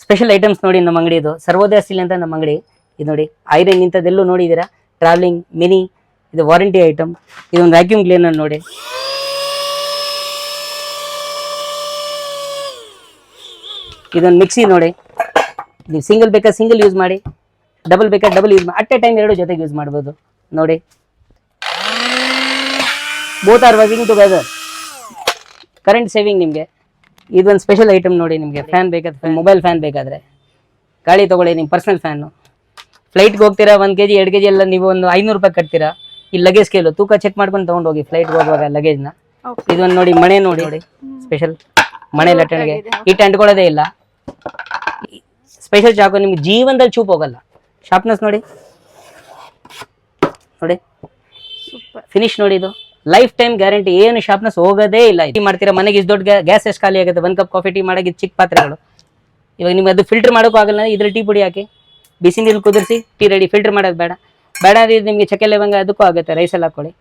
Special items ನೋಡಿ ನಮ್ಮ ಅಂಗಡಿ ಇದು ಸರ್ವೋದಯ ಸ್ಟೀಲ್ ಅಂತ ನಮ್ಮ ಅಂಗಡಿ. ಇದು ನೋಡಿ ಐರನ್ ಇಂಥದ್ದೆಲ್ಲೂ ನೋಡಿದ್ದೀರಾ, ಟ್ರಾವೆಲಿಂಗ್ ಮಿನಿ, ಇದು ವಾರಂಟಿ ಐಟಮ್. ಇದೊಂದು ವ್ಯಾಕ್ಯೂಮ್ ಕ್ಲೀನರ್ ನೋಡಿ, ಇದೊಂದು ಮಿಕ್ಸಿ ನೋಡಿ. ನೀವು ಸಿಂಗಲ್ ಬೇಕಾ ಸಿಂಗಲ್ ಯೂಸ್ ಮಾಡಿ, ಡಬಲ್ ಬೇಕಾ ಡಬಲ್ ಯೂಸ್ ಮಾಡಿ, ಅಟ್ ಎ ಟೈಮ್ ಎರಡು ಜೊತೆಗೆ ಯೂಸ್ ಮಾಡ್ಬೋದು ನೋಡಿ. Both are working together, current saving ನಿಮಗೆ. ಇದೊಂದು ಸ್ಪೆಷಲ್ ಐಟಮ್ ನೋಡಿ, ನಿಮಗೆ ಫ್ಯಾನ್ ಬೇಕಾದ್ರೆ, ಮೊಬೈಲ್ ಫ್ಯಾನ್ ಬೇಕಾದರೆ ಗಾಳಿ ತೊಗೊಳ್ಳಿ, ನಿಮ್ಮ ಪರ್ಸನಲ್ ಫ್ಯಾನು. ಫ್ಲೈಟ್ಗೆ ಹೋಗ್ತೀರಾ, 1 kg 2 kg ಎಲ್ಲ ನೀವು ಒಂದು 500 ರೂಪಾಯಿ ಕಟ್ತೀರಾ. ಈ ಲಗೇಜ್ ಸ್ಕೇಲು ತೂಕ ಚೆಕ್ ಮಾಡ್ಕೊಂಡು ತೊಗೊಂಡು ಹೋಗಿ ಫ್ಲೈಟ್ಗೆ ಹೋಗುವಾಗ ಲಗೇಜ್ನ. ಇದೊಂದು ನೋಡಿ ಮಣೆ ನೋಡಿ, ಸ್ಪೆಷಲ್ ಮಣೆ ಲಟ್ಟಣಿಗೆ ಹಿಟ್ಟು ಅಂಟ್ಕೊಳ್ಳೋದೇ ಇಲ್ಲ. ಸ್ಪೆಷಲ್ ಚಾಕು, ನಿಮ್ಗೆ ಜೀವನದಲ್ಲಿ ಚೂಪ್ ಹೋಗಲ್ಲ. ಶಾರ್ಪ್ನೆಸ್ ನೋಡಿ ನೋಡಿ, ಫಿನಿಶ್ ನೋಡಿ, ಇದು ಲೈಫ್ ಟೈಮ್ ಗ್ಯಾರಂಟಿ, ಏನು ಶಾರ್ಪ್ನೆಸ್ ಹೋಗೋದೇ ಇಲ್ಲ. ಇದು ಮಾಡ್ತೀರಾ ಮನೆಗೆ ಇಷ್ಟು ದೊಡ್ಡ ಗ್ಯಾಸ್ ಎಷ್ಟು ಖಾಲಿ ಆಗುತ್ತೆ, 1 ಕಪ್ ಕಾಫಿ ಟೀ ಮಾಡೋಕೆ ಚಿಕ್ಕ ಪಾತ್ರೆಗಳು. ಇವಾಗ ನಿಮ್ಗೆ ಅದು ಫಿಲ್ಟರ್ ಮಾಡೋಕ್ಕೂ ಆಗಲ್ಲ, ಇದ್ರಲ್ಲಿ ಟೀ ಪುಡಿ ಹಾಕಿ ಬಿಸಿ ನೀರು ಕುದಿರಿಸಿ ಟೀ ರೆಡಿ. ಫಿಲ್ಟರ್ ಮಾಡೋದು ಬೇಡ. ಬೇಡ ಅಂದ್ರೆ ನಿಮಗೆ ಚಕ್ಕೆ ಲವಂಗ ಅದಕ್ಕೂ ಆಗುತ್ತೆ, ರೈಸಲ್ಲಿ ಹಾಕೊಳ್ಳಿ.